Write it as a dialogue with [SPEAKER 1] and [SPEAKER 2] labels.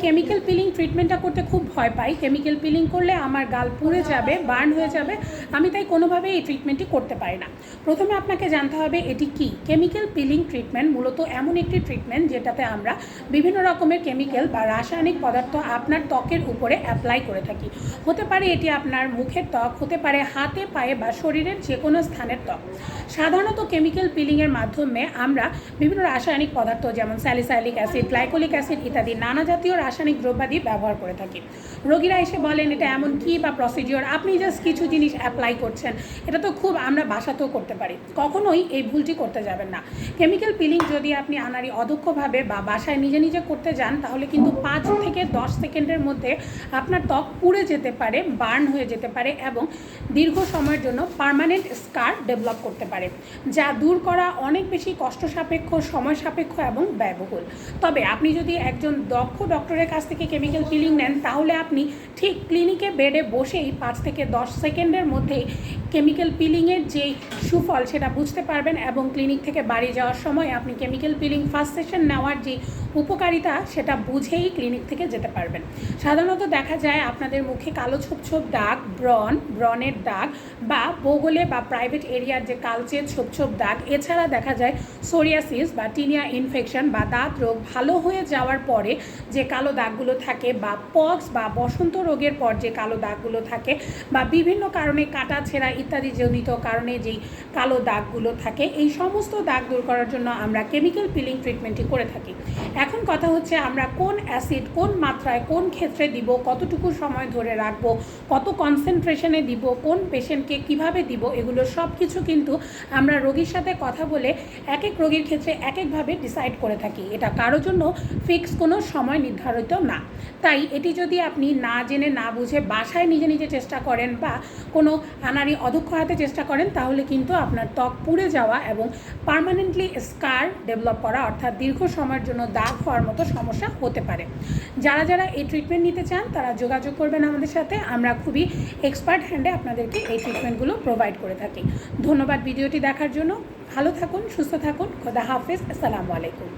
[SPEAKER 1] Chemical peeling ট্রিটমেন্টটা করতে খুব ভয় পাই। কেমিক্যাল পিলিং করলে আমার গাল পুড়ে যাবে, বার্ন হয়ে যাবে, আমি তাই কোনোভাবেই এই ট্রিটমেন্টটি করতে পারি না। প্রথমে আপনাকে জানতে হবে এটি কি। কেমিক্যাল পিলিং ট্রিটমেন্ট মূলত এমন একটি ট্রিটমেন্ট যেটাতে আমরা বিভিন্ন রকমের কেমিক্যাল বা রাসায়নিক পদার্থ আপনার ত্বকের উপরে অ্যাপ্লাই করে থাকি। হতে পারে এটি আপনার মুখের ত্বক, হতে পারে হাতে, পায়ে বা শরীরের যে কোনো স্থানের ত্বক। সাধারণত কেমিক্যাল পিলিংয়ের মাধ্যমে আমরা বিভিন্ন রাসায়নিক পদার্থ যেমন স্যালিসাইলিক অ্যাসিড, গ্লাইকোলিক অ্যাসিড ইত্যাদি নানা জাতীয় রাসায়নিক দ্রব্যাদি ব্যবহার করে থাকি। রোগীরা এসে বলেন এটা এমন কি বা প্রসিডিওর, আপনি জাস্ট কিছু জিনিস অ্যাপ্লাই করছেন, এটা তো খুব আমরা বাসাতেও করতে পারি। কখনোই এই ভুলটি করতে যাবেন না। কেমিক্যাল পিলিং যদি আপনি আনারি অদক্ষভাবে বা বাসায় নিজে নিজে করতে যান তাহলে কিন্তু 5 থেকে 10 সেকেন্ডের মধ্যে আপনার ত্বক পুড়ে যেতে পারে, বার্ন হয়ে যেতে পারে এবং দীর্ঘ সময়ের জন্য পার্মানেন্ট স্কার ডেভেলপ করতে পারে, যা দূর করা অনেক বেশি কষ্ট সাপেক্ষ, সময় সাপেক্ষ এবং ব্যয়বহুল। তবে আপনি যদি একজন দক্ষ ডক্টরের কাছ থেকে কেমিক্যাল পিলিং নেন তাহলে আপনি ঠিক ক্লিনিকে বেডে বসেই 5 থেকে 10 সেকেন্ডের মধ্যেই কেমিক্যাল পিলিংয়ের যেই সুফল সেটা বুঝতে পারবেন এবং ক্লিনিক থেকে বাড়ি যাওয়ার সময় আপনি কেমিক্যাল পিলিং ফার্স্ট সেশন নেওয়ার যে উপকারিতা সেটা বুঝেই ক্লিনিক থেকে যেতে পারবেন। সাধারণত দেখা যায় আপনাদের মুখে কালো ছোপ ছোপ দাগ, ব্রণের দাগ বা বগলে বা প্রাইভেট এরিয়ার যে কালচে ছোপ ছোপ দাগ, এছাড়া দেখা যায় সোরিয়াসিস বা টিনিয়া ইনফেকশন বা দাঁত রোগ ভালো হয়ে যাওয়ার পরে যে কালো দাগগুলো থাকে, বা পক্স বা বসন্ত রোগের পর যে কালো দাগগুলো থাকে, বা বিভিন্ন কারণে কাটা ছেঁড়া ইত্যাদি জনিত কারণে যেই কালো দাগগুলো থাকে, এই সমস্ত দাগ দূর করার জন্য আমরা কেমিক্যাল পিলিং ট্রিটমেন্টটি করে থাকি। এখন কথা হচ্ছে আমরা কোন অ্যাসিড কোন মাত্রায় কোন ক্ষেত্রে দিব, কতটুকু সময় ধরে রাখবো, কত কনসেন্ট্রেশনে দিব, কোন পেশেন্টকে কিভাবে দিব, এগুলো সব কিছু কিন্তু আমরা রোগীর সাথে কথা বলে এক এক রোগীর ক্ষেত্রে এক একভাবে ডিসাইড করে থাকি। এটা কারোর জন্য ফিক্স কোনো সময় নির্ধারিত না। তাই এটি যদি আপনি না জেনে না বুঝে বাসায় নিজে নিজে চেষ্টা করেন বা কোনো আনারি অদক্ষ হাতে চেষ্টা করেন তাহলে কিন্তু আপনার ত্বক পুড়ে যাওয়া এবং পার্মানেন্টলি স্কার ডেভেলপ করা অর্থাৎ দীর্ঘ সময়ের জন্য দাগ হওয়ার মতো সমস্যা হতে পারে। যারা যারা এই ট্রিটমেন্ট নিতে চান তারা যোগাযোগ করবেন আমাদের সাথে। আমরা খুবই এক্সপার্ট হ্যান্ডে আপনাদেরকে এই ট্রিটমেন্টগুলো প্রোভাইড করে থাকি। ধন্যবাদ ভিডিওটি দেখার জন্য। ভালো থাকুন, সুস্থ থাকুন। খোদা হাফেজ। আসসালামু আলাইকুম।